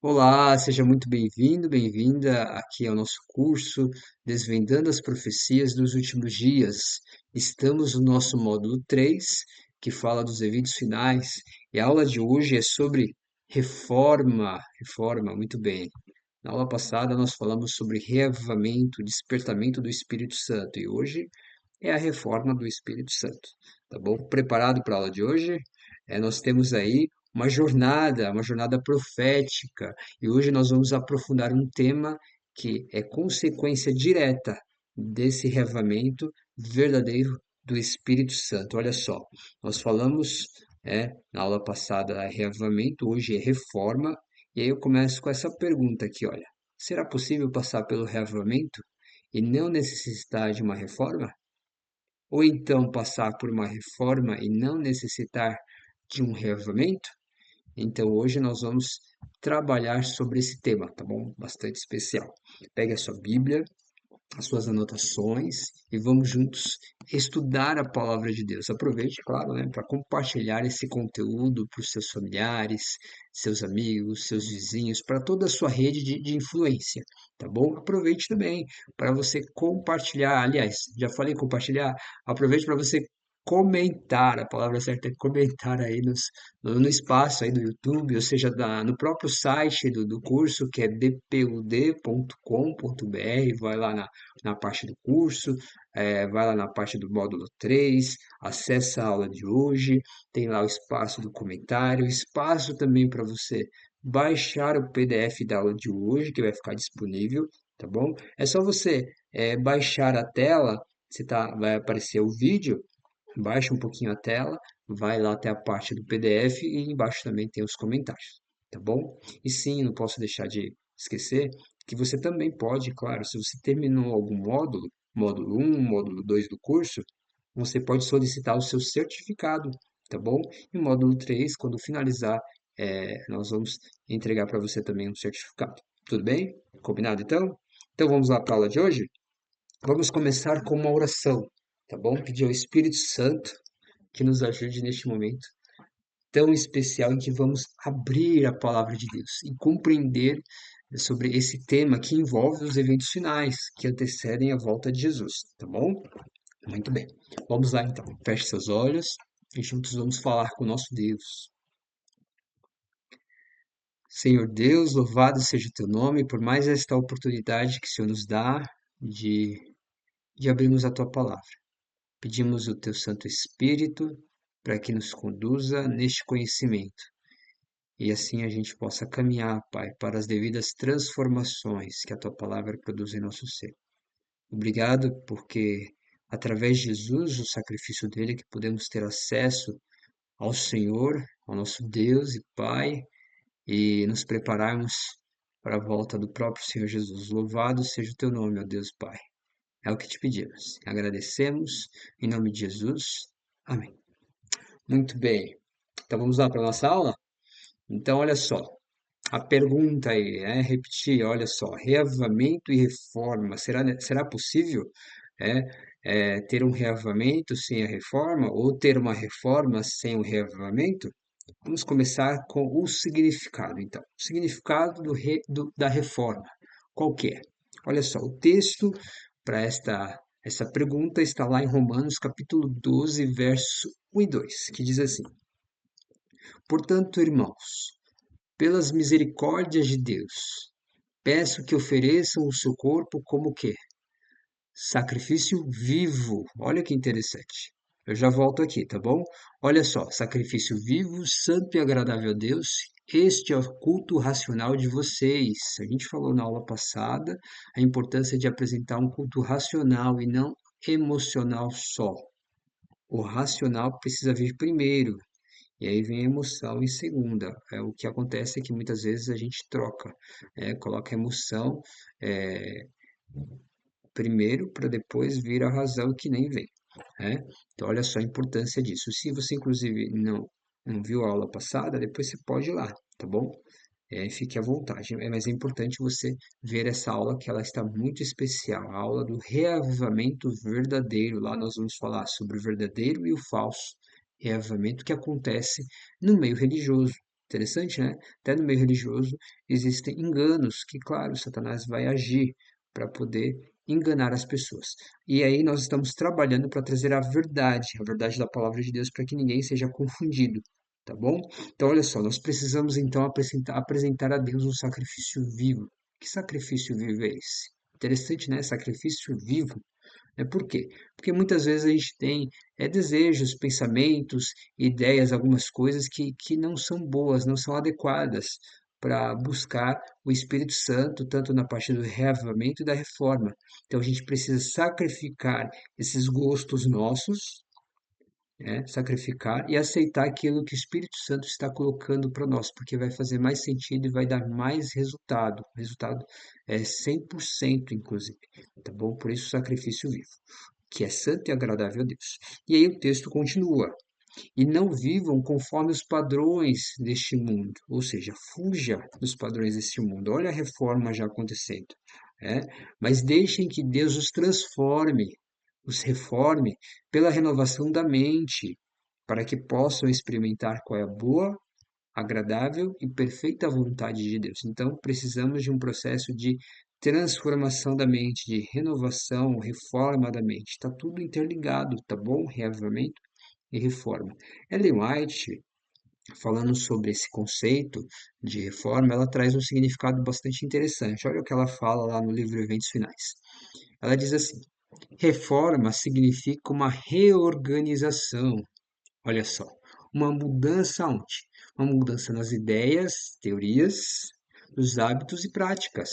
Olá, seja muito bem-vindo, bem-vinda aqui ao nosso curso Desvendando as Profecias dos Últimos Dias. Estamos no nosso módulo 3, que fala dos eventos finais, e a aula de hoje é sobre reforma. Reforma, muito bem. Na aula passada nós falamos sobre reavivamento, despertamento do Espírito Santo, e hoje é a reforma do Espírito Santo. Tá bom? Preparado para a aula de hoje? Nós temos aí uma jornada profética, e hoje nós vamos aprofundar um tema que é consequência direta desse reavivamento verdadeiro do Espírito Santo. Olha só, nós falamos, na aula passada, reavivamento, hoje é reforma, e aí eu começo com essa pergunta aqui, olha, será possível passar pelo reavivamento e não necessitar de uma reforma? Ou então passar por uma reforma e não necessitar de um reavivamento? Então hoje nós vamos trabalhar sobre esse tema, tá bom? Bastante especial. Pegue a sua Bíblia, as suas anotações e vamos juntos estudar a palavra de Deus. Aproveite, claro, né, para compartilhar esse conteúdo para os seus familiares, seus amigos, seus vizinhos, para toda a sua rede de influência, tá bom? Aproveite também para você compartilhar. Aliás, já falei compartilhar, aproveite para você comentar, a palavra certa é comentar aí no espaço aí do YouTube, ou seja, no próprio site do curso, que é dpud.com.br, vai lá na parte do curso, vai lá na parte do módulo 3, acessa a aula de hoje, tem lá o espaço do comentário, espaço também para você baixar o PDF da aula de hoje, que vai ficar disponível, tá bom? É só você baixar a tela, vai aparecer o vídeo, baixa um pouquinho a tela, vai lá até a parte do PDF e embaixo também tem os comentários, tá bom? E sim, não posso deixar de esquecer que você também pode, claro, se você terminou algum módulo, módulo um, módulo 2 do curso, você pode solicitar o seu certificado, tá bom? E o módulo 3, quando finalizar, nós vamos entregar para você também um certificado. Tudo bem? Combinado então? Então vamos lá para a aula de hoje? Vamos começar com uma oração, tá bom? Pedir ao Espírito Santo que nos ajude neste momento tão especial em que vamos abrir a palavra de Deus e compreender sobre esse tema que envolve os eventos finais que antecedem a volta de Jesus, tá bom? Muito bem. Vamos lá então. Feche seus olhos e juntos vamos falar com o nosso Deus. Senhor Deus, louvado seja o teu nome por mais esta oportunidade que o Senhor nos dá de, de abrirmos a tua palavra. Pedimos o teu Santo Espírito para que nos conduza neste conhecimento e assim a gente possa caminhar, Pai, para as devidas transformações que a tua palavra produz em nosso ser. Obrigado porque através de Jesus, o sacrifício dele, que podemos ter acesso ao Senhor, ao nosso Deus e Pai, e nos prepararmos para a volta do próprio Senhor Jesus. Louvado seja o teu nome, ó Deus Pai. É o que te pedimos. Agradecemos em nome de Jesus. Amém. Muito bem. Então vamos lá para a nossa aula? Então, olha só. A pergunta aí, repetir, olha só, reavivamento e reforma, será possível é, ter um reavivamento sem a reforma ou ter uma reforma sem o reavivamento? Vamos começar com o significado, então. O significado da reforma, qual que é? Olha só, o texto para essa pergunta está lá em Romanos capítulo 12, verso 1 e 2, que diz assim: Portanto, irmãos, pelas misericórdias de Deus, peço que ofereçam o seu corpo como quê? Sacrifício vivo. Olha que interessante. Eu já volto aqui, tá bom? Olha só, sacrifício vivo, santo e agradável a Deus. Este é o culto racional de vocês. A gente falou na aula passada a importância de apresentar um culto racional e não emocional só. O racional precisa vir primeiro, e aí vem a emoção em segunda. O que acontece é que muitas vezes a gente troca, coloca a emoção primeiro para depois vir a razão que nem vem, né? Então, olha só a importância disso. Se você, inclusive, não viu a aula passada, depois você pode ir lá, tá bom? Fique à vontade. Mas é importante você ver essa aula que ela está muito especial, a aula do reavivamento verdadeiro. Lá nós vamos falar sobre o verdadeiro e o falso reavivamento que acontece no meio religioso. Interessante, né? Até no meio religioso existem enganos que, claro, Satanás vai agir para poder enganar as pessoas. E aí nós estamos trabalhando para trazer a verdade da palavra de Deus, para que ninguém seja confundido, tá bom? Então, olha só, nós precisamos então apresentar a Deus um sacrifício vivo. Que sacrifício vivo é esse? Interessante, né? Sacrifício vivo. Por quê? Porque muitas vezes a gente tem desejos, pensamentos, ideias, algumas coisas que não são boas, não são adequadas para buscar o Espírito Santo, tanto na parte do reavivamento e da reforma. Então a gente precisa sacrificar esses gostos nossos, né? Sacrificar e aceitar aquilo que o Espírito Santo está colocando para nós, porque vai fazer mais sentido e vai dar mais resultado. O resultado é 100%, inclusive, tá bom? Por isso, o sacrifício vivo, que é santo e agradável a Deus. E aí o texto continua. E não vivam conforme os padrões deste mundo, ou seja, fuja dos padrões deste mundo. Olha a reforma já acontecendo, né? Mas deixem que Deus os reforme pela renovação da mente, para que possam experimentar qual é a boa, agradável e perfeita vontade de Deus. Então, precisamos de um processo de transformação da mente, de renovação, reforma da mente. Está tudo interligado, tá bom? Reavivamento e reforma. Ellen White, falando sobre esse conceito de reforma, ela traz um significado bastante interessante. Olha o que ela fala lá no livro Eventos Finais. Ela diz assim: reforma significa uma reorganização. Olha só, uma mudança onde? Uma mudança nas ideias, teorias, nos hábitos e práticas.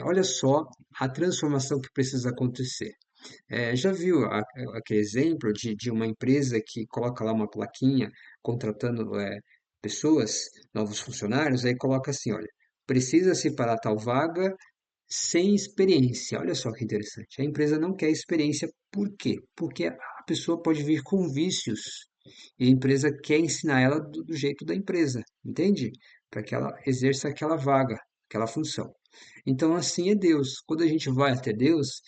Olha só a transformação que precisa acontecer. Já viu aquele exemplo de uma empresa que coloca lá uma plaquinha contratando pessoas, novos funcionários, aí coloca assim, olha, precisa-se para tal vaga sem experiência. Olha só que interessante. A empresa não quer experiência, por quê? Porque a pessoa pode vir com vícios e a empresa quer ensinar ela do jeito da empresa, entende? Para que ela exerça aquela vaga, aquela função. Então, assim é Deus. Quando a gente vai até Deus,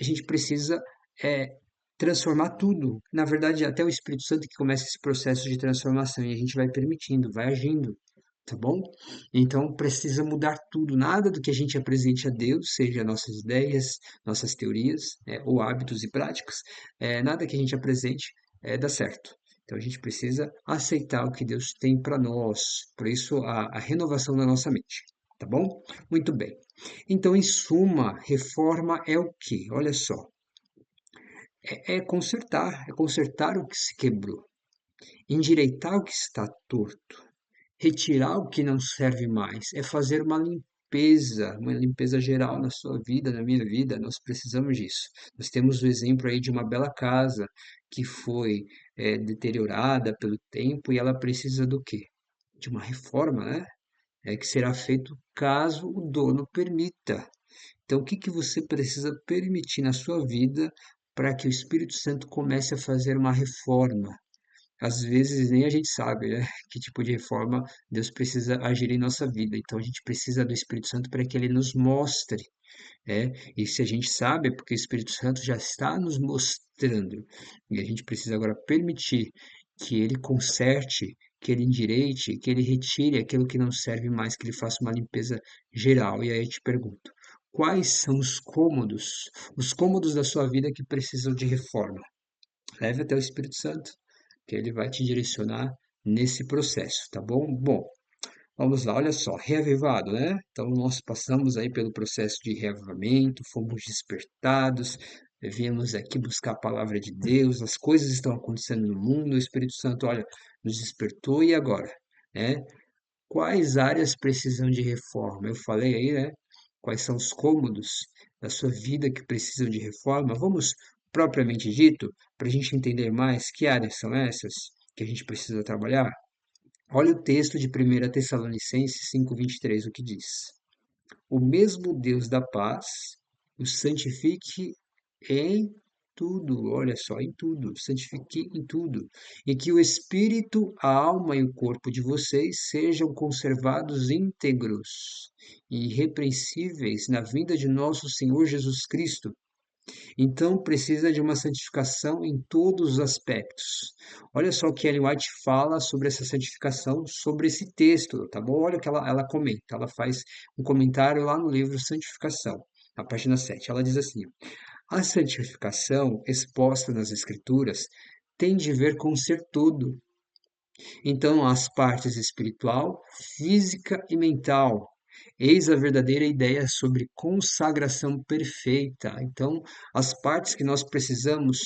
a gente precisa é, transformar tudo. Na verdade, até o Espírito Santo que começa esse processo de transformação e a gente vai permitindo, vai agindo, tá bom? Então precisa mudar tudo. Nada do que a gente apresente a Deus, seja nossas ideias, nossas teorias, ou hábitos e práticas, nada que a gente apresente dá certo. Então a gente precisa aceitar o que Deus tem para nós. Por isso a renovação da nossa mente. Tá bom? Muito bem. Então, em suma, reforma é o quê? Olha só, é consertar o que se quebrou, endireitar o que está torto, retirar o que não serve mais, é fazer uma limpeza geral na sua vida, na minha vida. Nós precisamos disso. Nós temos o exemplo aí de uma bela casa que foi deteriorada pelo tempo e ela precisa do quê? De uma reforma, né? Que será feito caso o dono permita. Então, o que que você precisa permitir na sua vida para que o Espírito Santo comece a fazer uma reforma? Às vezes nem a gente sabe, né, que tipo de reforma Deus precisa agir em nossa vida. Então, a gente precisa do Espírito Santo para que ele nos mostre, e se a gente sabe, é porque o Espírito Santo já está nos mostrando. E a gente precisa agora permitir que ele conserte, que ele endireite, que ele retire aquilo que não serve mais, que ele faça uma limpeza geral. E aí eu te pergunto, quais são os cômodos da sua vida que precisam de reforma? Leve até o Espírito Santo, que ele vai te direcionar nesse processo, tá bom? Bom, vamos lá, olha só, reavivado, né? Então, nós passamos aí pelo processo de reavivamento, fomos despertados, viemos aqui buscar a palavra de Deus, as coisas estão acontecendo no mundo, o Espírito Santo, olha, nos despertou e agora, né? Quais áreas precisam de reforma? Eu falei aí, né? Quais são os cômodos da sua vida que precisam de reforma? Vamos propriamente dito, para a gente entender mais que áreas são essas que a gente precisa trabalhar? Olha o texto de 1 Tessalonicenses 5:23, o que diz: O mesmo Deus da paz os santifique em tudo, olha só, em tudo, santifique em tudo, e que o espírito, a alma e o corpo de vocês sejam conservados íntegros e irrepreensíveis na vinda de nosso Senhor Jesus Cristo. Então, precisa de uma santificação em todos os aspectos. Olha só o que Ellen White fala sobre essa santificação, sobre esse texto, tá bom? Olha o que ela comenta. Ela faz um comentário lá no livro Santificação, na página 7. Ela diz assim: a santificação exposta nas Escrituras tem de ver com o ser todo. Então, as partes espiritual, física e mental. Eis a verdadeira ideia sobre consagração perfeita. Então, as partes que nós precisamos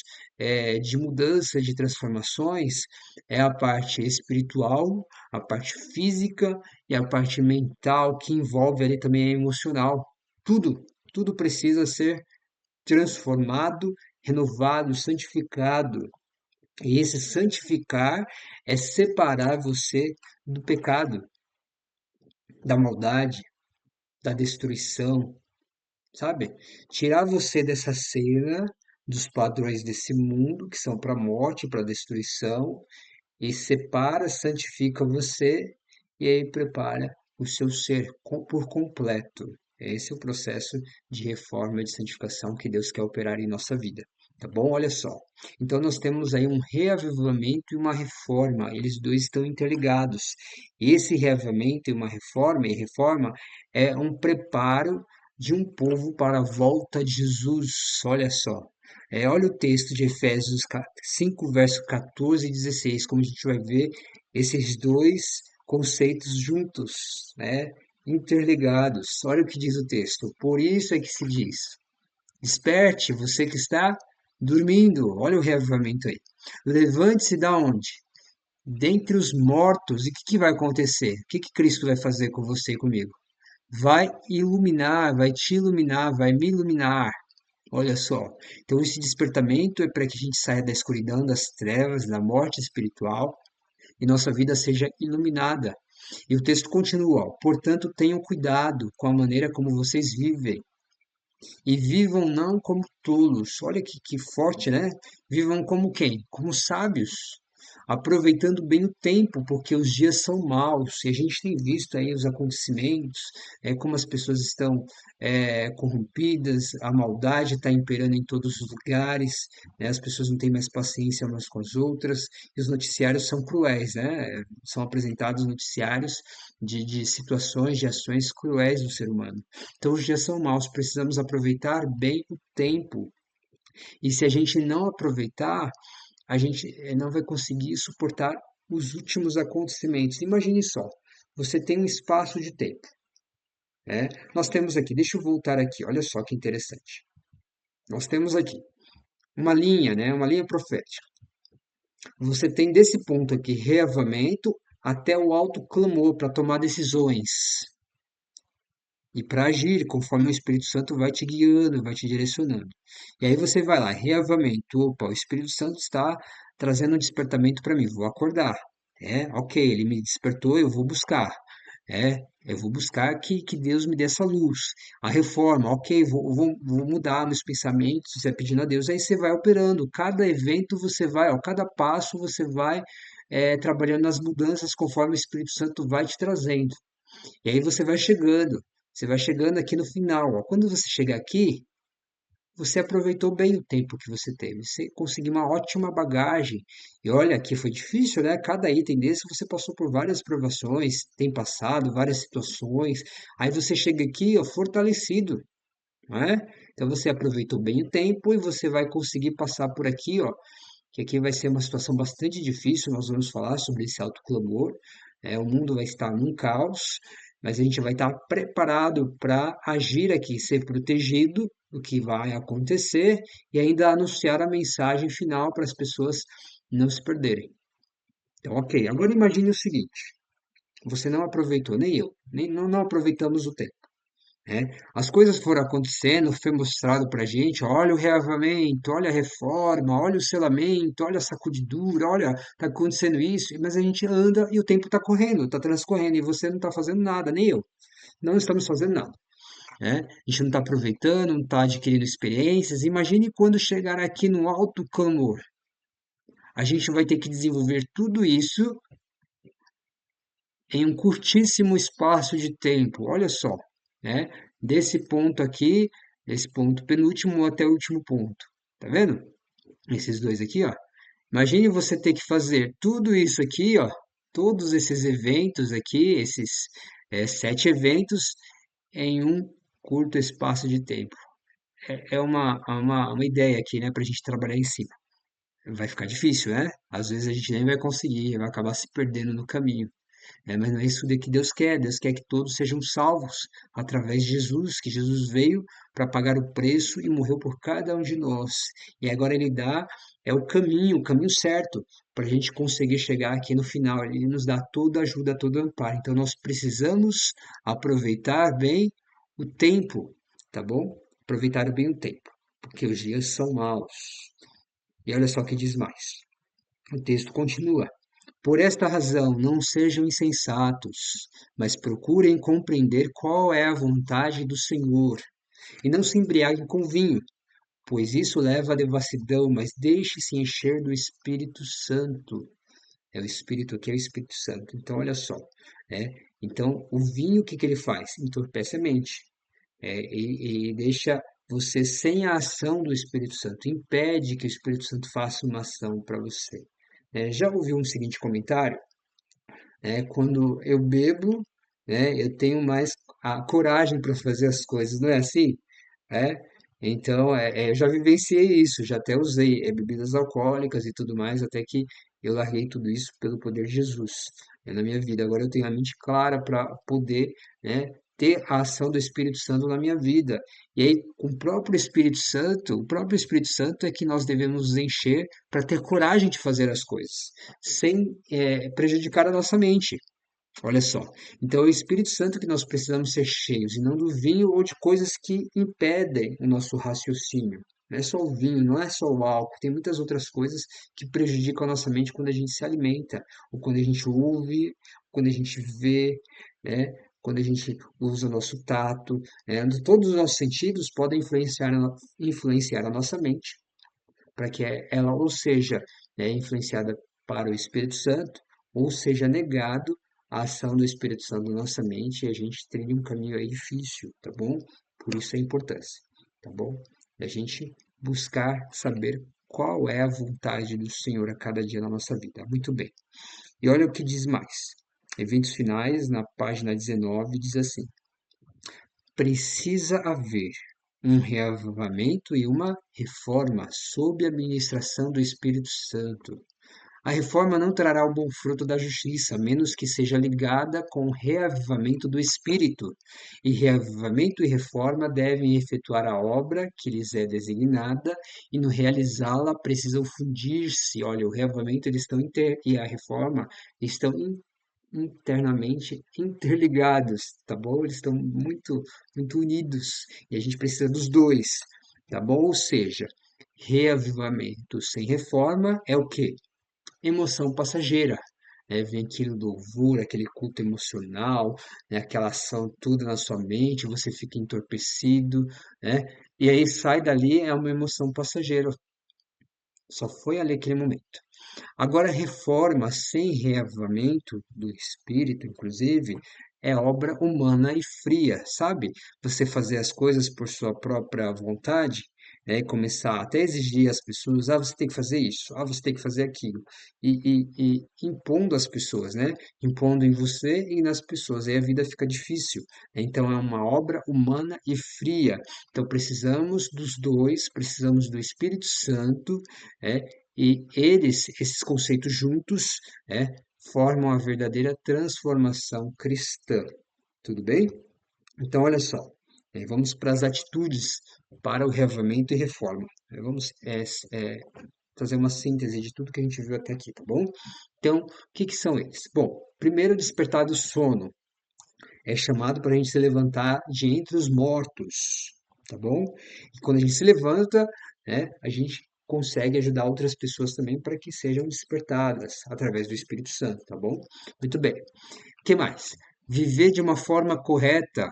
de mudança, de transformações, é a parte espiritual, a parte física e a parte mental, que envolve ali também a emocional. Tudo, tudo precisa ser transformado, renovado, santificado. E esse santificar é separar você do pecado, da maldade, da destruição, sabe? Tirar você dessa cena dos padrões desse mundo que são para a morte, para a destruição, e separa, santifica você e aí prepara o seu ser por completo. Esse é o processo de reforma e de santificação que Deus quer operar em nossa vida. Tá bom? Olha só. Então nós temos aí um reavivamento e uma reforma. Eles dois estão interligados. Esse reavivamento e reforma é um preparo de um povo para a volta de Jesus. Olha só. Olha o texto de Efésios 5, verso 14 e 16, como a gente vai ver esses dois conceitos juntos, né? Interligados. Olha o que diz o texto. Por isso é que se diz: desperte, você que está dormindo. Olha o reavivamento aí. Levante-se da onde? Dentre os mortos. E o que vai acontecer? O que Cristo vai fazer com você e comigo? Vai iluminar, vai te iluminar, vai me iluminar. Olha só. Então, esse despertamento é para que a gente saia da escuridão, das trevas, da morte espiritual e nossa vida seja iluminada. E o texto continua: ó, portanto, tenham cuidado com a maneira como vocês vivem e vivam não como tolos. Olha que forte, né? Vivam como quem? Como sábios, aproveitando bem o tempo, porque os dias são maus. E a gente tem visto aí os acontecimentos, como as pessoas estão corrompidas, a maldade está imperando em todos os lugares, né? As pessoas não têm mais paciência umas com as outras, e os noticiários são cruéis, né? São apresentados noticiários de situações, de ações cruéis do ser humano. Então, os dias são maus, precisamos aproveitar bem o tempo. E se a gente não aproveitar, a gente não vai conseguir suportar os últimos acontecimentos. Imagine só, você tem um espaço de tempo, né? Nós temos aqui, deixa eu voltar aqui, olha só que interessante. Nós temos aqui uma linha, né? Uma linha profética. Você tem desse ponto aqui, reavamento, até o alto clamor para tomar decisões. E para agir conforme o Espírito Santo vai te guiando, vai te direcionando. E aí você vai lá, reavamento. Opa, o Espírito Santo está trazendo um despertamento para mim, vou acordar. Ok, ele me despertou, eu vou buscar. Eu vou buscar que Deus me dê essa luz. A reforma, ok, vou mudar meus pensamentos, você pedindo a Deus. Aí você vai operando. Cada evento você vai, ó, cada passo você vai trabalhando nas mudanças conforme o Espírito Santo vai te trazendo. E aí você vai chegando aqui no final, ó. Quando você chegar aqui, você aproveitou bem o tempo que você teve. Você conseguiu uma ótima bagagem. E olha, aqui foi difícil, né? Cada item desse você passou por várias provações, tem passado várias situações. Aí você chega aqui, ó, fortalecido, não é? Então você aproveitou bem o tempo e você vai conseguir passar por aqui, ó, que aqui vai ser uma situação bastante difícil. Nós vamos falar sobre esse autoclamor. O mundo vai estar num caos, mas a gente vai estar preparado para agir aqui, ser protegido do que vai acontecer e ainda anunciar a mensagem final para as pessoas não se perderem. Então, ok. Agora imagine o seguinte: você não aproveitou, nem eu, nem não aproveitamos o tempo, né? As coisas foram acontecendo, foi mostrado para a gente, olha o reavamento, olha a reforma, olha o selamento, olha a sacudidura, olha, está acontecendo isso, mas a gente anda e o tempo está correndo, está transcorrendo, e você não está fazendo nada, nem eu, não estamos fazendo nada, né? A gente não está aproveitando, não está adquirindo experiências. Imagine quando chegar aqui no alto clamor. A gente vai ter que desenvolver tudo isso em um curtíssimo espaço de tempo. Olha só, né? Desse ponto aqui esse ponto penúltimo até o último ponto. Tá vendo? Esses dois aqui, ó. Imagine você ter que fazer tudo isso aqui, ó, todos esses eventos aqui, esses 7 eventos em um curto espaço de tempo. É uma ideia aqui, né, para a gente trabalhar em cima. Vai ficar difícil, né? Às vezes a gente nem vai conseguir, vai acabar se perdendo no caminho. Mas não é isso que Deus quer. Deus quer que todos sejam salvos através de Jesus, que Jesus veio para pagar o preço e morreu por cada um de nós. E agora Ele dá o caminho certo para a gente conseguir chegar aqui no final. Ele nos dá toda a ajuda, todo o amparo. Então nós precisamos aproveitar bem o tempo, tá bom? Aproveitar bem o tempo, porque os dias são maus. E olha só o que diz mais. O texto continua. Por esta razão, não sejam insensatos, mas procurem compreender qual é a vontade do Senhor. E não se embriaguem com vinho, pois isso leva à devassidão, mas deixe-se encher do Espírito Santo. É o Espírito aqui, é o Espírito Santo. Então, olha só. né? Então, o vinho, o que que ele faz? Entorpece a mente. E deixa você sem a ação do Espírito Santo. Impede que o Espírito Santo faça uma ação para você. Já ouviu um seguinte comentário? Quando eu bebo, eu tenho mais a coragem para fazer as coisas, não é assim? É? Então, eu já vivenciei isso, já até usei bebidas alcoólicas e tudo mais, até que eu larguei tudo isso pelo poder de Jesus, na minha vida. Agora eu tenho a mente clara para poder, ter a ação do Espírito Santo na minha vida. E aí, com o próprio Espírito Santo é que nós devemos nos encher para ter coragem de fazer as coisas, sem prejudicar a nossa mente. Olha só. Então, é o Espírito Santo que nós precisamos ser cheios, e não do vinho ou de coisas que impedem o nosso raciocínio. Não é só o vinho, não é só o álcool, tem muitas outras coisas que prejudicam a nossa mente quando a gente se alimenta, ou quando a gente ouve, quando a gente vê, né? Quando a gente usa o nosso tato, todos os nossos sentidos podem influenciar a nossa mente para que ela ou seja influenciada para o Espírito Santo, ou seja negado a ação do Espírito Santo na nossa mente e a gente trilha um caminho aí difícil, tá bom? Por isso a importância, tá bom? Da gente buscar saber qual é a vontade do Senhor a cada dia na nossa vida. Muito bem. E olha o que diz mais. Eventos finais, na página 19, diz assim: precisa haver um reavivamento e uma reforma sob a ministração do Espírito Santo. A reforma não trará o bom fruto da justiça, a menos que seja ligada com o reavivamento do Espírito. E reavivamento e reforma devem efetuar a obra que lhes é designada, e no realizá-la precisam fundir-se. Olha, o reavivamento e a reforma estão internamente interligados, tá bom? Eles estão muito, muito unidos e a gente precisa dos dois, tá bom? Ou seja, reavivamento sem reforma é o quê? Emoção passageira. Vem aquele louvor, aquele culto emocional, aquela ação tudo na sua mente, você fica entorpecido, né? E aí sai dali, é uma emoção passageira. Só foi ali aquele momento. Agora, reforma sem reavivamento do espírito, inclusive, é obra humana e fria, sabe? Você fazer as coisas por sua própria vontade, e começar até a exigir às pessoas, você tem que fazer isso, você tem que fazer aquilo, e impondo às pessoas, né? Impondo em você e nas pessoas, aí a vida fica difícil. Então, é uma obra humana e fria. Então, precisamos dos dois, precisamos do Espírito Santo, é, e esses conceitos juntos, formam a verdadeira transformação cristã. Tudo bem? Então, olha só, vamos para as atitudes para o reavivamento e reforma. Vamos fazer uma síntese de tudo que a gente viu até aqui, tá bom? Então, o que que são eles? Bom, primeiro, despertar do sono. É chamado para a gente se levantar de entre os mortos, tá bom? E quando a gente se levanta, a gente consegue ajudar outras pessoas também para que sejam despertadas através do Espírito Santo, tá bom? Muito bem. O que mais? Viver de uma forma correta,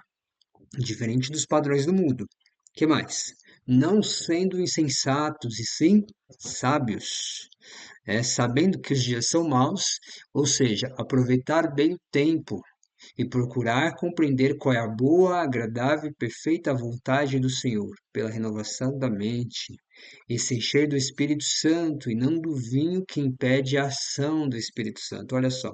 diferente dos padrões do mundo. O que mais? Não sendo insensatos e sim sábios, sabendo que os dias são maus, ou seja, aproveitar bem o tempo, e procurar compreender qual é a boa, agradável e perfeita vontade do Senhor, pela renovação da mente, e se encher do Espírito Santo e não do vinho que impede a ação do Espírito Santo. Olha só,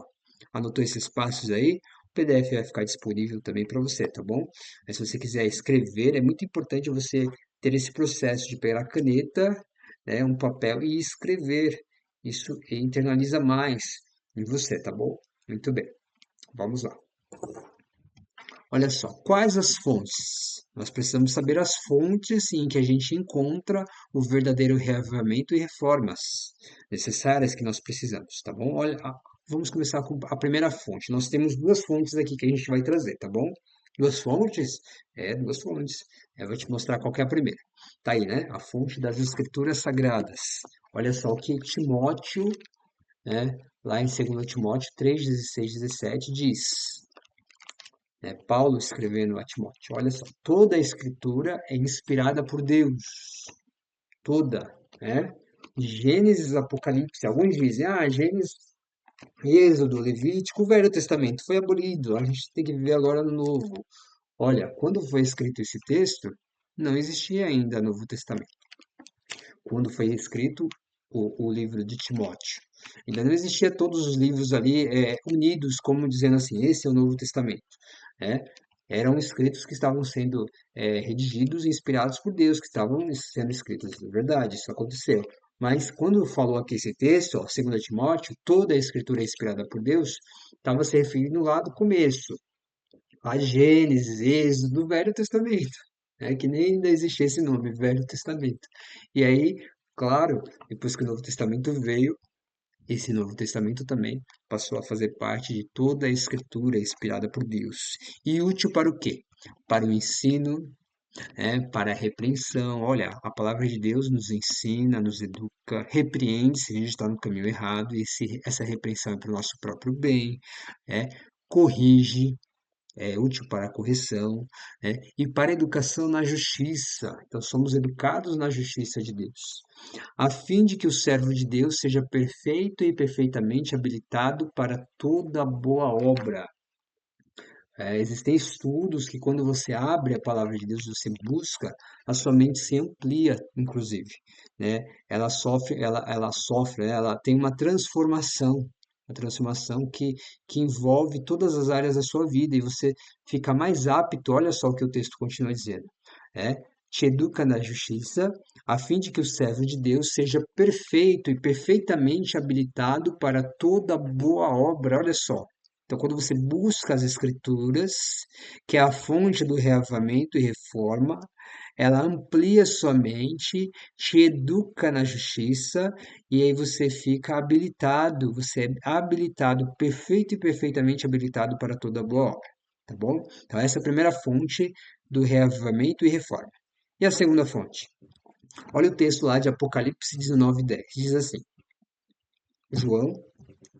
anotou esses passos aí? O PDF vai ficar disponível também para você, tá bom? Mas se você quiser escrever, é muito importante você ter esse processo de pegar a caneta, né, um papel e escrever. Isso internaliza mais em você, tá bom? Muito bem, vamos lá. Olha só, quais as fontes? Nós precisamos saber as fontes em que a gente encontra o verdadeiro reavivamento e reformas necessárias que nós precisamos, tá bom? Olha, vamos começar com a primeira fonte. Nós temos duas fontes aqui que a gente vai trazer, tá bom? Duas fontes? É, duas fontes. Eu vou te mostrar qual que é a primeira. Tá aí, né? A fonte das Escrituras Sagradas. Olha só o que Timóteo, né, lá em 2 Timóteo 3:16, 17 diz, né, Paulo escrevendo a Timóteo, olha só, toda a escritura é inspirada por Deus, toda, né? Gênesis, Apocalipse, alguns dizem, Gênesis, Êxodo, Levítico, o Velho Testamento foi abolido, a gente tem que viver agora no Novo. Olha, quando foi escrito esse texto, não existia ainda Novo Testamento. Quando foi escrito o livro de Timóteo, ainda não existia todos os livros ali unidos, como dizendo assim, esse é o Novo Testamento, né? Eram escritos que estavam sendo redigidos e inspirados por Deus, que estavam sendo escritos, de verdade, isso aconteceu. Mas quando falou aqui esse texto, ó, 2 Timóteo, toda a escritura é inspirada por Deus, estava se referindo lá do começo, a Gênesis, Êxodo, do Velho Testamento, né? Que nem ainda existia esse nome, Velho Testamento. E aí, claro, depois que o Novo Testamento veio, esse Novo Testamento também passou a fazer parte de toda a Escritura inspirada por Deus. E útil para o quê? Para o ensino, para a repreensão. Olha, a palavra de Deus nos ensina, nos educa, repreende se a gente está no caminho errado, e essa repreensão é para o nosso próprio bem, corrige, é útil para a correção, né? E para a educação na justiça. Então, somos educados na justiça de Deus, a fim de que o servo de Deus seja perfeito e perfeitamente habilitado para toda boa obra. Existem estudos que, quando você abre a palavra de Deus, você busca, a sua mente se amplia, inclusive, né? Ela tem uma transformação que envolve todas as áreas da sua vida e você fica mais apto. Olha só o que o texto continua dizendo, é, te educa na justiça, a fim de que o servo de Deus seja perfeito e perfeitamente habilitado para toda boa obra. Olha só. Então, quando você busca as Escrituras, que é a fonte do reavivamento e reforma, ela amplia sua mente, te educa na justiça, e aí você fica habilitado, você é habilitado, perfeito e perfeitamente habilitado para toda boa obra, tá bom? Então, essa é a primeira fonte do reavivamento e reforma. E a segunda fonte? Olha o texto lá de Apocalipse 19:10. Diz assim, João,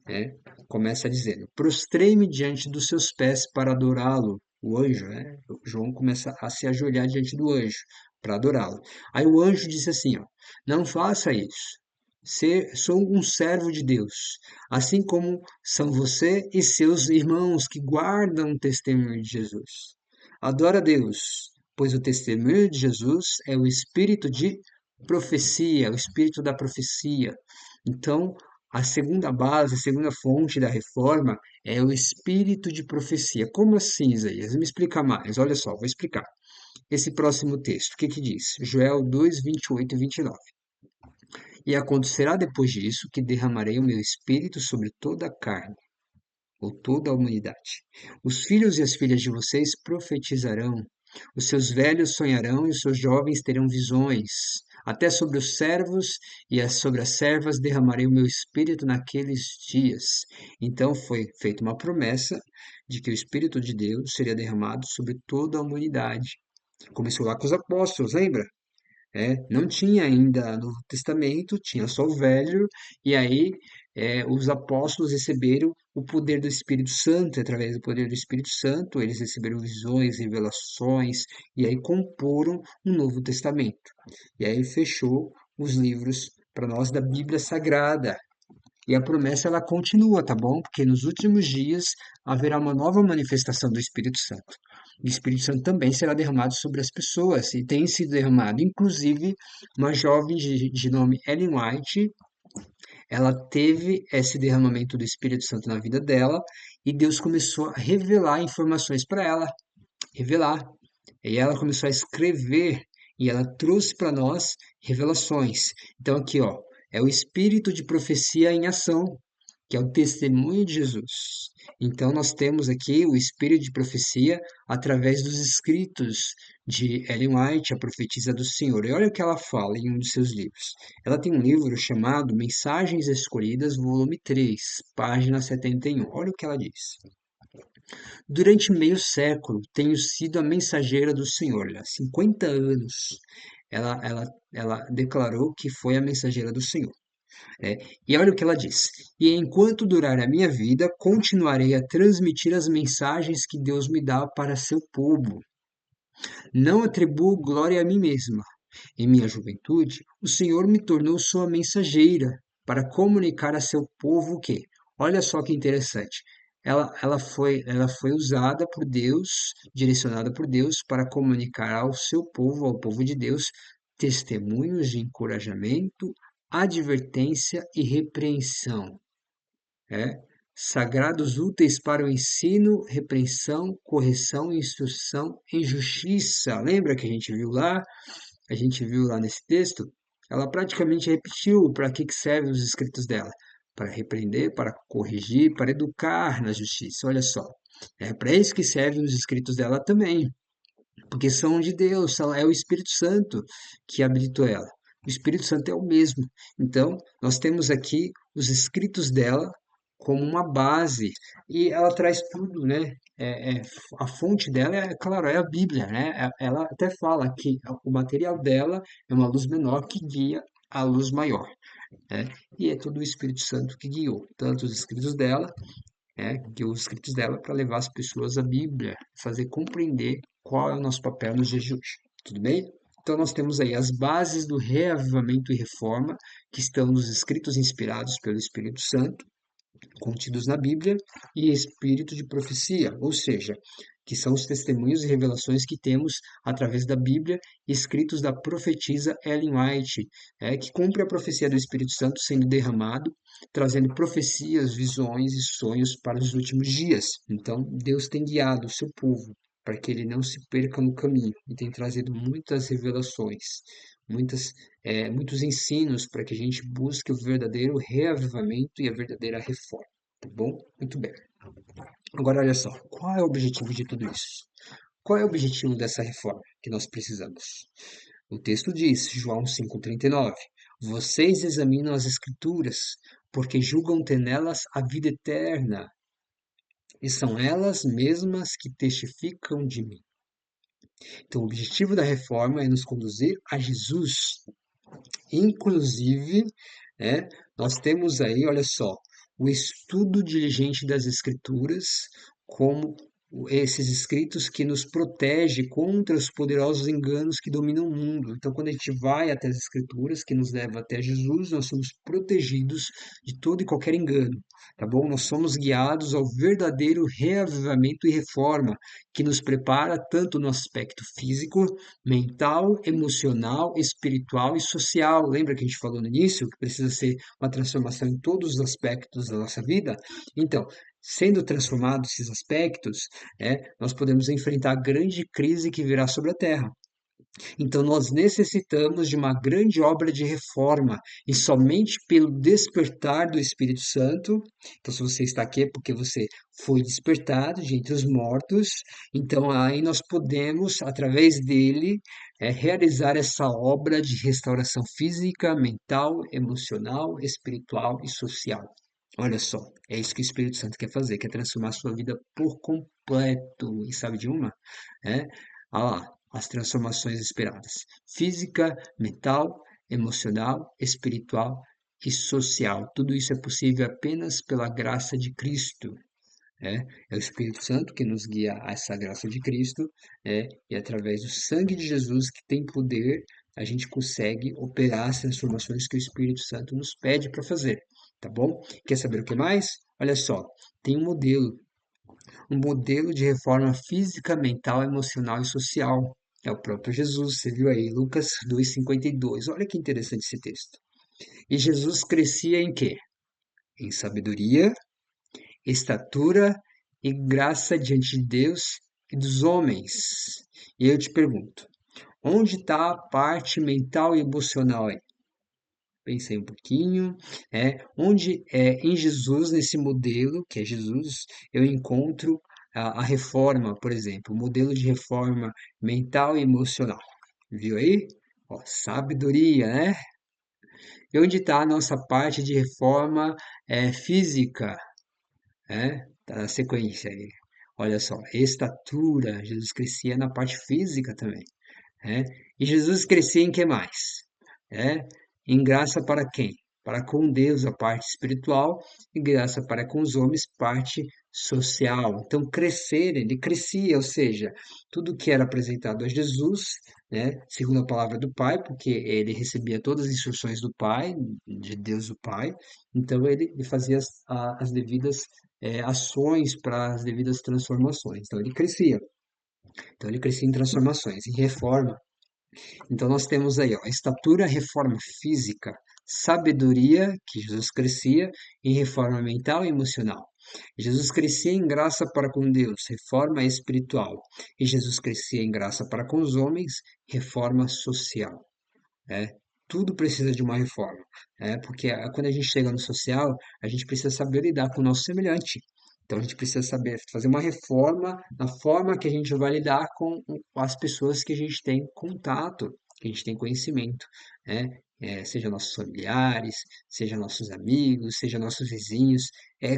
né, começa dizendo: prostrei-me diante dos seus pés para adorá-lo. O anjo, né? João começa a se ajoelhar diante do anjo para adorá-lo. Aí o anjo disse assim: ó, não faça isso. Sou um servo de Deus, assim como são você e seus irmãos que guardam o testemunho de Jesus. Adora a Deus, pois o testemunho de Jesus é o espírito de profecia, o espírito da profecia. Então, a segunda base, a segunda fonte da reforma é o espírito de profecia. Como assim, Isaías? Me explica mais. Olha só, vou explicar. Esse próximo texto, o que que diz? Joel 2, 28 e 29. E acontecerá depois disso que derramarei o meu espírito sobre toda a carne, ou toda a humanidade. Os filhos e as filhas de vocês profetizarão, os seus velhos sonharão e os seus jovens terão visões. Até sobre os servos e sobre as servas derramarei o meu espírito naqueles dias. Então foi feita uma promessa de que o Espírito de Deus seria derramado sobre toda a humanidade. Começou lá com os apóstolos, lembra? Não tinha ainda Novo Testamento, tinha só o Velho, e aí os apóstolos receberam o poder do Espírito Santo, e através do poder do Espírito Santo, eles receberam visões, revelações, e aí comporam um Novo Testamento. E aí fechou os livros para nós da Bíblia Sagrada. E a promessa ela continua, tá bom? Porque nos últimos dias haverá uma nova manifestação do Espírito Santo. O Espírito Santo também será derramado sobre as pessoas e tem sido derramado. Inclusive, uma jovem de nome Ellen White, ela teve esse derramamento do Espírito Santo na vida dela e Deus começou a revelar informações para ela, revelar. E ela começou a escrever e ela trouxe para nós revelações. Então aqui, ó, é o espírito de profecia em ação, que é o testemunho de Jesus. Então nós temos aqui o espírito de profecia através dos escritos de Ellen White, a profetisa do Senhor. E olha o que ela fala em um de seus livros. Ela tem um livro chamado Mensagens Escolhidas, volume 3, página 71. Olha o que ela diz. Durante meio século tenho sido a mensageira do Senhor. Há 50 anos ela declarou que foi a mensageira do Senhor. Né? E olha o que ela diz. E enquanto durar a minha vida, continuarei a transmitir as mensagens que Deus me dá para seu povo. Não atribuo glória a mim mesma. Em minha juventude, o Senhor me tornou sua mensageira para comunicar a seu povo o quê? Olha só que interessante. Ela foi usada por Deus, direcionada por Deus, para comunicar ao seu povo, ao povo de Deus, testemunhos de encorajamento, advertência e repreensão. É? Sagrados úteis para o ensino, repreensão, correção e instrução em justiça. Lembra que a gente viu lá? A gente viu lá nesse texto? Ela praticamente repetiu para que servem os escritos dela. Para repreender, para corrigir, para educar na justiça. Olha só. É para isso que servem os escritos dela também porque são de Deus, é o Espírito Santo que habilitou ela. O Espírito Santo é o mesmo. Então, nós temos aqui os escritos dela como uma base e ela traz tudo, né? A fonte dela é, claro, é a Bíblia, né? Ela até fala que o material dela é uma luz menor que guia a luz maior, né? E é todo o Espírito Santo que guiou, tanto os escritos dela que os escritos dela para levar as pessoas à Bíblia, fazer compreender qual é o nosso papel nos dias de hoje. Tudo bem? Então nós temos aí as bases do reavivamento e reforma que estão nos escritos inspirados pelo Espírito Santo, contidos na Bíblia, e espírito de profecia, ou seja, que são os testemunhos e revelações que temos através da Bíblia, escritos da profetisa Ellen White, que cumpre a profecia do Espírito Santo sendo derramado, trazendo profecias, visões e sonhos para os últimos dias. Então, Deus tem guiado o seu povo para que ele não se perca no caminho e tem trazido muitas revelações, muitos ensinos para que a gente busque o verdadeiro reavivamento e a verdadeira reforma. Tá bom? Muito bem. Agora, olha só, qual é o objetivo de tudo isso? Qual é o objetivo dessa reforma que nós precisamos? O texto diz, João 5,39, vocês examinam as Escrituras, porque julgam ter nelas a vida eterna, e são elas mesmas que testificam de mim. Então, o objetivo da reforma é nos conduzir a Jesus. Inclusive, nós temos aí, olha só, o estudo diligente das Escrituras como esses escritos que nos protege contra os poderosos enganos que dominam o mundo. Então, quando a gente vai até as Escrituras, que nos leva até Jesus, nós somos protegidos de todo e qualquer engano, tá bom? Nós somos guiados ao verdadeiro reavivamento e reforma, que nos prepara tanto no aspecto físico, mental, emocional, espiritual e social. Lembra que a gente falou no início que precisa ser uma transformação em todos os aspectos da nossa vida? Então, sendo transformados esses aspectos, nós podemos enfrentar a grande crise que virá sobre a Terra. Então, nós necessitamos de uma grande obra de reforma, e somente pelo despertar do Espírito Santo. Então, se você está aqui é porque você foi despertado de entre os mortos. Então, aí nós podemos, através dele, realizar essa obra de restauração física, mental, emocional, espiritual e social. Olha só, é isso que o Espírito Santo quer fazer, quer transformar a sua vida por completo. E sabe de uma? É, olha lá, as transformações esperadas: física, mental, emocional, espiritual e social. Tudo isso é possível apenas pela graça de Cristo. É o Espírito Santo que nos guia a essa graça de Cristo, e através do sangue de Jesus, que tem poder, a gente consegue operar as transformações que o Espírito Santo nos pede para fazer. tá bom? Quer saber o que mais? Olha só, tem um modelo de reforma física, mental, emocional e social. É o próprio Jesus, você viu aí, Lucas 2,52. Olha que interessante esse texto. E Jesus crescia em quê? Em sabedoria, estatura e graça diante de Deus e dos homens. E eu te pergunto, onde está a parte mental e emocional aí? Pensei um pouquinho, onde em Jesus, nesse modelo, que é Jesus, eu encontro a reforma, por exemplo, o modelo de reforma mental e emocional. Viu aí? Ó, sabedoria, né? E onde está a nossa parte de reforma física? Tá na sequência aí. Olha só, estatura, Jesus crescia na parte física também. É? E Jesus crescia em que mais? É? Em graça para quem? Para com Deus, a parte espiritual, e graça para com os homens, parte social. Então, crescer, ele crescia, ou seja, tudo que era apresentado a Jesus, né, segundo a palavra do Pai, porque ele recebia todas as instruções do Pai, de Deus o Pai, então ele fazia as devidas ações para as devidas transformações. Então, ele crescia. Então, ele crescia em transformações, em reforma. Então, nós temos aí, ó, estatura, reforma física, sabedoria, que Jesus crescia, em reforma mental e emocional. Jesus crescia em graça para com Deus, reforma espiritual. E Jesus crescia em graça para com os homens, reforma social. Né? Tudo precisa de uma reforma, porque quando a gente chega no social, a gente precisa saber lidar com o nosso semelhante. Então a gente precisa saber fazer uma reforma na forma que a gente vai lidar com as pessoas que a gente tem contato, que a gente tem conhecimento, né? Seja nossos familiares, seja nossos amigos, seja nossos vizinhos,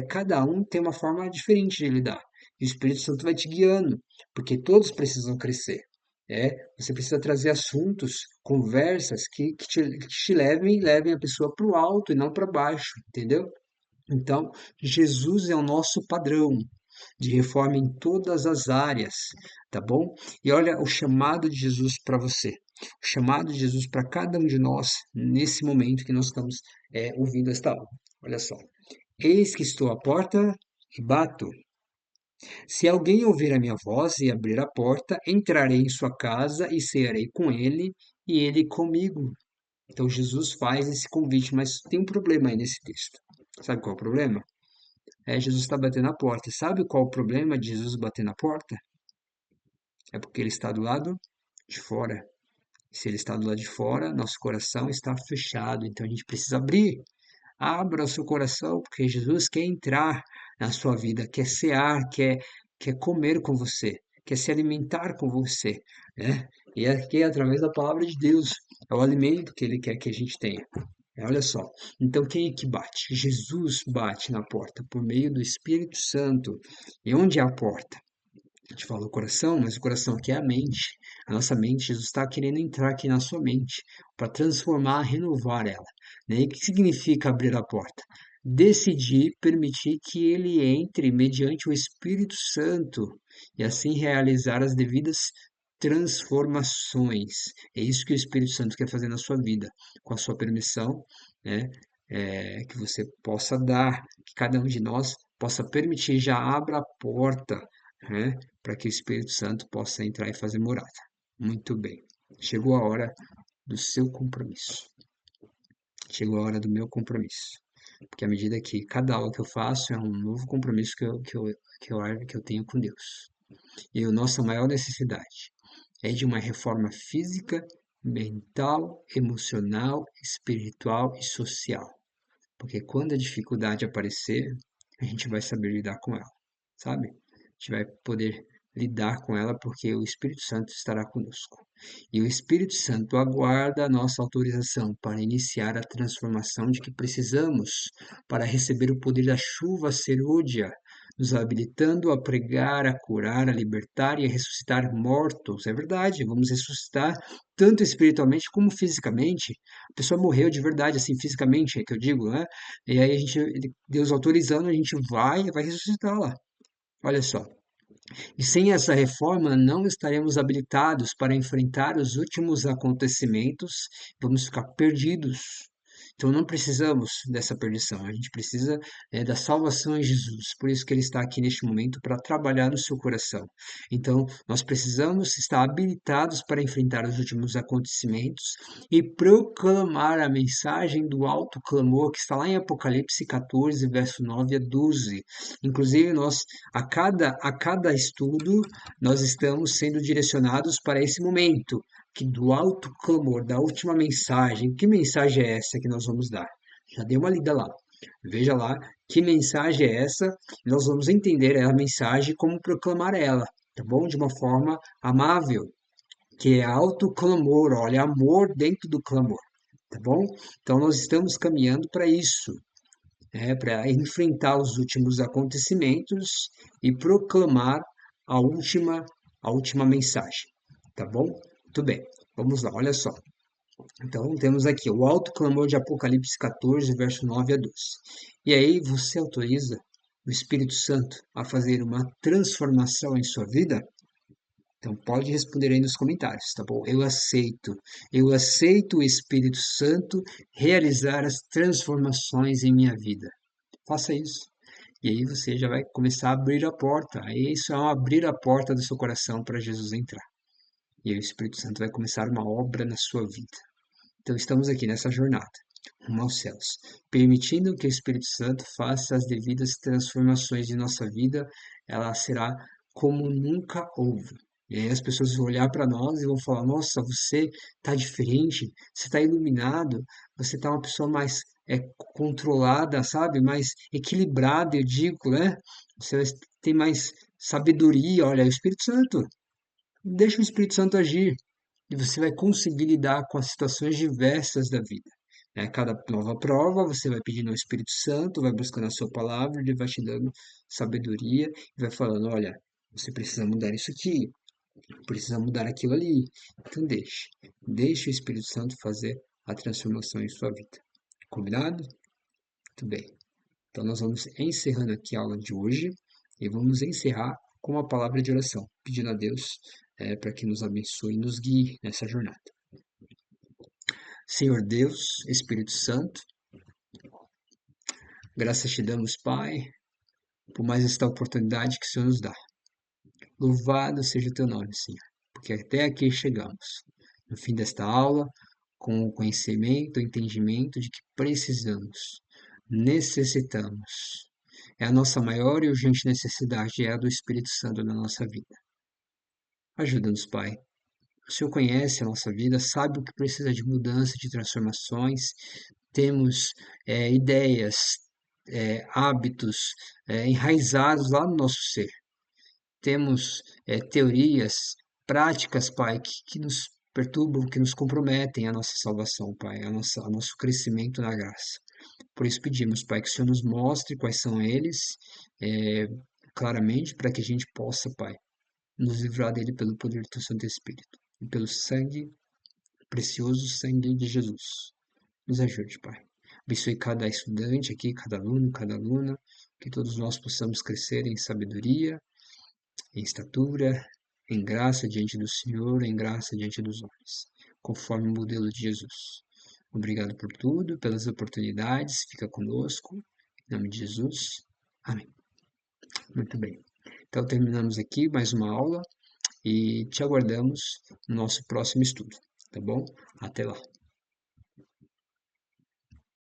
cada um tem uma forma diferente de lidar. E o Espírito Santo vai te guiando, porque todos precisam crescer. Você precisa trazer assuntos, conversas que te levem a pessoa para o alto e não para baixo, entendeu? Então, Jesus é o nosso padrão de reforma em todas as áreas, tá bom? E olha o chamado de Jesus para você, o chamado de Jesus para cada um de nós nesse momento que nós estamos ouvindo esta aula. Olha só, eis que estou à porta e bato. Se alguém ouvir a minha voz e abrir a porta, entrarei em sua casa e cearei com ele e ele comigo. Então Jesus faz esse convite, mas tem um problema aí nesse texto. Sabe qual é o problema? Jesus está batendo na porta. Sabe qual é o problema de Jesus bater na porta? É porque ele está do lado de fora. Se ele está do lado de fora, nosso coração está fechado. Então a gente precisa abrir. Abra o seu coração, porque Jesus quer entrar na sua vida, quer cear, quer comer com você, quer se alimentar com você, né? E aqui é através da palavra de Deus, é o alimento que ele quer que a gente tenha. Olha só, então quem é que bate? Jesus bate na porta por meio do Espírito Santo. E onde é a porta? A gente fala o coração, mas o coração aqui é a mente. A nossa mente, Jesus está querendo entrar aqui na sua mente para transformar, renovar ela. Né? E o que significa abrir a porta? Decidir, permitir que ele entre mediante o Espírito Santo e assim realizar as devidas transformações. É isso que o Espírito Santo quer fazer na sua vida, com a sua permissão, né? Que você possa dar, que cada um de nós possa permitir, já abra a porta, né? Para que o Espírito Santo possa entrar e fazer morada. Muito bem. Chegou a hora do seu compromisso. Chegou a hora do meu compromisso. Porque à medida que cada aula que eu faço é um novo compromisso que eu tenho com Deus. E a nossa maior necessidade é de uma reforma física, mental, emocional, espiritual e social. Porque quando a dificuldade aparecer, a gente vai saber lidar com ela, sabe? A gente vai poder lidar com ela porque o Espírito Santo estará conosco. E o Espírito Santo aguarda a nossa autorização para iniciar a transformação de que precisamos para receber o poder da chuva serôdia, nos habilitando a pregar, a curar, a libertar e a ressuscitar mortos. É verdade, vamos ressuscitar tanto espiritualmente como fisicamente. A pessoa morreu de verdade, assim, fisicamente, é que eu digo, né? E aí Deus autorizando, a gente vai ressuscitá-la. Olha só. E sem essa reforma, não estaremos habilitados para enfrentar os últimos acontecimentos, vamos ficar perdidos. Então não precisamos dessa perdição, a gente precisa da salvação em Jesus. Por isso que ele está aqui neste momento para trabalhar no seu coração. Então nós precisamos estar habilitados para enfrentar os últimos acontecimentos e proclamar a mensagem do alto clamor que está lá em Apocalipse 14, verso 9 a 12. Inclusive nós a cada estudo nós estamos sendo direcionados para esse momento que do alto clamor, da última mensagem. Que mensagem é essa que nós vamos dar? Já dê uma lida lá. Veja lá que mensagem é essa. Nós vamos entender a mensagem e como proclamar ela, tá bom? De uma forma amável, que é alto clamor, olha, amor dentro do clamor, tá bom? Então nós estamos caminhando para isso, para enfrentar os últimos acontecimentos e proclamar a última, a última mensagem, tá bom? Muito bem, vamos lá, olha só. Então temos aqui o alto clamor de Apocalipse 14, verso 9 a 12. E aí você autoriza o Espírito Santo a fazer uma transformação em sua vida? Então pode responder aí nos comentários, tá bom? Eu aceito o Espírito Santo realizar as transformações em minha vida. Faça isso. E aí você já vai começar a abrir a porta. Aí isso é um abrir a porta do seu coração para Jesus entrar. E aí o Espírito Santo vai começar uma obra na sua vida. Então estamos aqui nessa jornada, rumo aos céus, permitindo que o Espírito Santo faça as devidas transformações de nossa vida, ela será como nunca houve. E aí as pessoas vão olhar para nós e vão falar: Nossa, você está diferente, você está iluminado, você está uma pessoa mais controlada, sabe? Mais equilibrada, eu digo, né? Você tem mais sabedoria. Olha, é o Espírito Santo. Deixa o Espírito Santo agir e você vai conseguir lidar com as situações diversas da vida. A cada nova prova, você vai pedindo ao Espírito Santo, vai buscando a sua palavra, ele vai te dando sabedoria e vai falando: olha, você precisa mudar isso aqui, precisa mudar aquilo ali. Então deixe o Espírito Santo fazer a transformação em sua vida. Combinado? Muito bem. Então nós vamos encerrando aqui a aula de hoje e vamos encerrar com uma palavra de oração, pedindo a Deus para que nos abençoe e nos guie nessa jornada. Senhor Deus, Espírito Santo, graças te damos, Pai, por mais esta oportunidade que o Senhor nos dá. Louvado seja o teu nome, Senhor, porque até aqui chegamos. No fim desta aula, com o conhecimento, o entendimento de que precisamos, necessitamos. É a nossa maior e urgente necessidade, é a do Espírito Santo na nossa vida. Ajuda-nos, Pai. O Senhor conhece a nossa vida, sabe o que precisa de mudança, de transformações. Temos ideias, hábitos enraizados lá no nosso ser. Temos teorias, práticas, Pai, que nos perturbam, que nos comprometem a nossa salvação, Pai, a nosso crescimento na graça. Por isso pedimos, Pai, que o Senhor nos mostre quais são eles, claramente, para que a gente possa, Pai, nos livrar dele pelo poder do teu Santo Espírito e pelo sangue, precioso sangue de Jesus. Nos ajude, Pai. Abençoe cada estudante aqui, cada aluno, cada aluna, que todos nós possamos crescer em sabedoria, em estatura, em graça diante do Senhor, em graça diante dos homens, conforme o modelo de Jesus. Obrigado por tudo, pelas oportunidades, fica conosco, em nome de Jesus. Amém. Muito bem. Então terminamos aqui mais uma aula e te aguardamos no nosso próximo estudo, tá bom? Até lá.